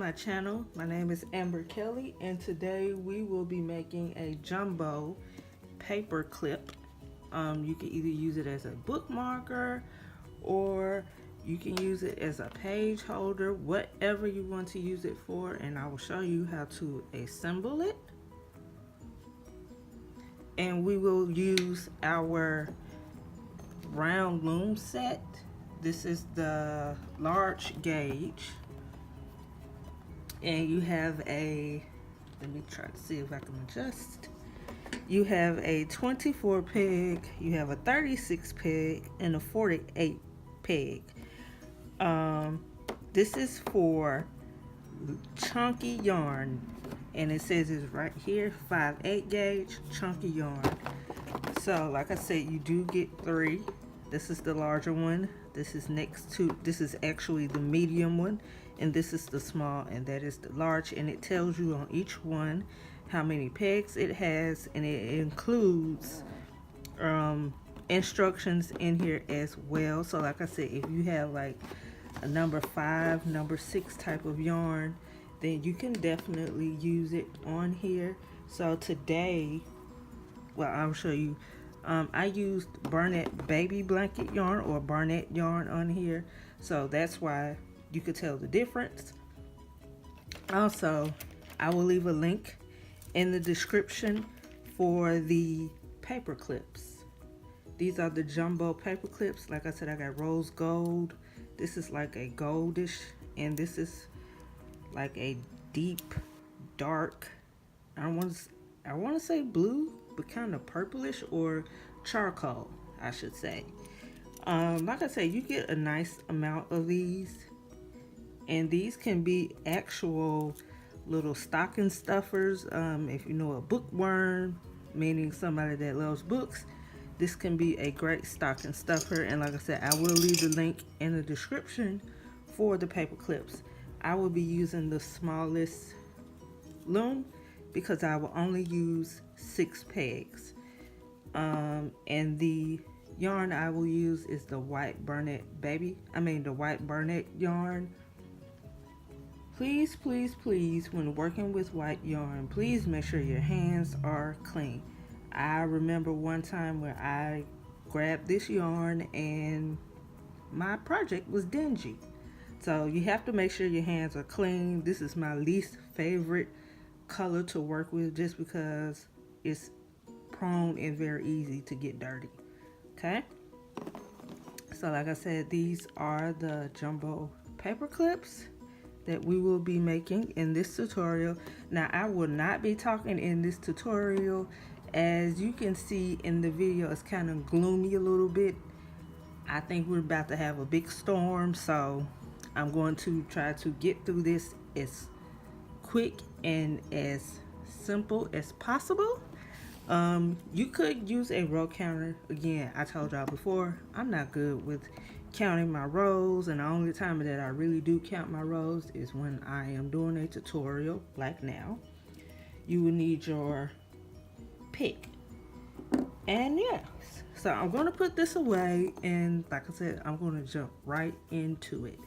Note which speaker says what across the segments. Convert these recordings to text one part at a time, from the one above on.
Speaker 1: my channel. My name is Amber Kelly, and today we will be making a jumbo paper clip. You can either use it as a bookmarker or you can use it as a page holder, whatever you want to use it for, and I will show you how to assemble it. And we will use our round loom set. This is the large gauge, and you have a, let me try to see if I can adjust. You have a 24 peg, you have a 36 peg, and a 48 peg. This is for chunky yarn, and it says it's right here, 5/8 gauge chunky yarn. So like I said, you do get 3. This is the larger one. This is next to, this is actually the medium one, and this is the small, and that is the large, and it tells you on each one how many pegs it has, and it includes instructions in here as well. So like I said, if you have like a number 5, number 6 type of yarn, then you can definitely use it on here. So today, well, I'll show you. I used Barnett baby blanket yarn or Barnett yarn on here, so that's why you could tell the difference. Also, I will leave a link in the description for the paper clips. These are the jumbo paper clips. Like I said, I got rose gold. This is like a goldish, and this is like a deep dark, I want to say blue, but kind of purplish or charcoal, I should say. Like I say, you get a nice amount of these, and these can be actual little stocking stuffers. If you know a bookworm, meaning somebody that loves books, this can be a great stocking stuffer. And like I said, I will leave the link in the description for the paper clips. I will be using the smallest loom because I will only use 6 pegs. And the yarn I will use is the white Barnett the white Barnett yarn. Please, please, please, when working with white yarn, please make sure your hands are clean. I remember one time where I grabbed this yarn and my project was dingy. So you have to make sure your hands are clean. This is my least favorite color to work with just because it's prone and very easy to get dirty. Okay? So like I said, these are the jumbo paper clips that we will be making in this tutorial. Now, I will not be talking in this tutorial. As you can see in the video, it's kind of gloomy a little bit. I think we're about to have a big storm, so I'm going to try to get through this as quick and as simple as possible. You could use a row counter. Again, I told y'all before, I'm not good with counting my rows, and the only time that I really do count my rows is when I am doing a tutorial like now. You will need your pick, and yes, so I'm going to put this away, and like I said, I'm going to jump right into it.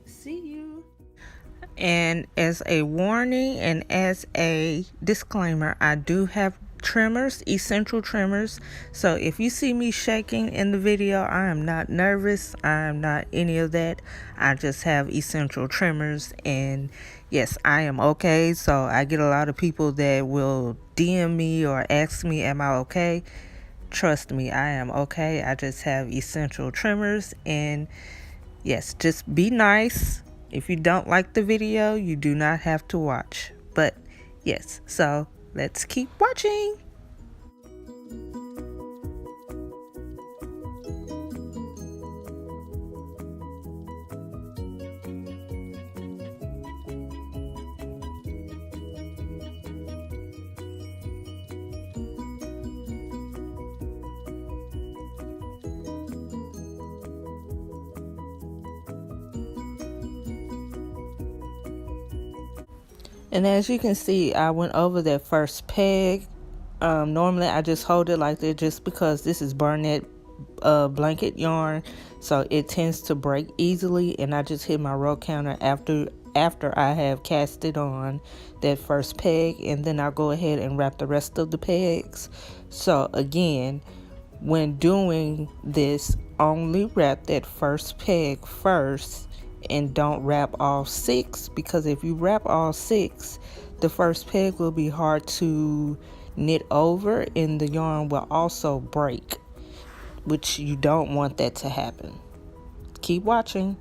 Speaker 1: See you. And as a warning and as a disclaimer, I do have trimmers, essential trimmers. So if you see me shaking in the video, I am not nervous. I am not any of that. I just have essential trimmers, and yes, I am okay. So I get a lot of people that will DM me or ask me, am I okay? Trust me, I am okay. I just have essential trimmers, and yes, just be nice. If you don't like the video, you do not have to watch. But yes, so let's keep watching. And as you can see, I went over that first peg. Normally I just hold it like that just because this is Barnett blanket yarn, so it tends to break easily, and I just hit my row counter after after I have casted on that first peg, and then I'll go ahead and wrap the rest of the pegs. So again, when doing this, only wrap that first peg first and don't wrap all 6, because if you wrap all 6, the first peg will be hard to knit over and the yarn will also break, which you don't want that to happen. Keep watching.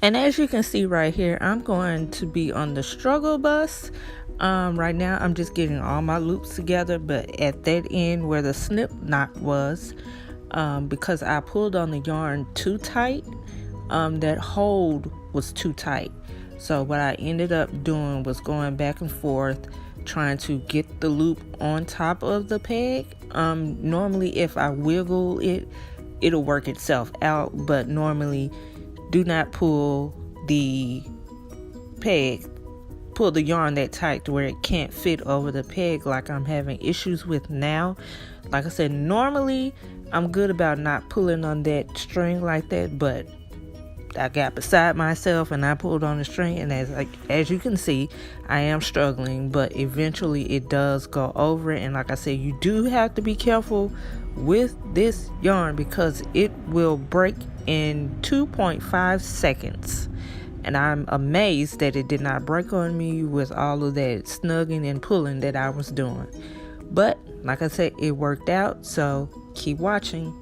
Speaker 1: And as you can see right here, I'm going to be on the struggle bus. Right now, I'm just getting all my loops together, but at that end where the snip knot was, because I pulled on the yarn too tight, that hold was too tight. So what I ended up doing was going back and forth, trying to get the loop on top of the peg. Normally, if I wiggle it, it'll work itself out, but normally do not pull the yarn that tight to where it can't fit over the peg like I'm having issues with now. Like I said, normally I'm good about not pulling on that string like that, but I got beside myself and I pulled on the string, and as you can see, I am struggling, but eventually it does go over. And like I said, you do have to be careful with this yarn because it will break in 2.5 seconds. And I'm amazed that it did not break on me with all of that snugging and pulling that I was doing. But like I said, it worked out, so keep watching.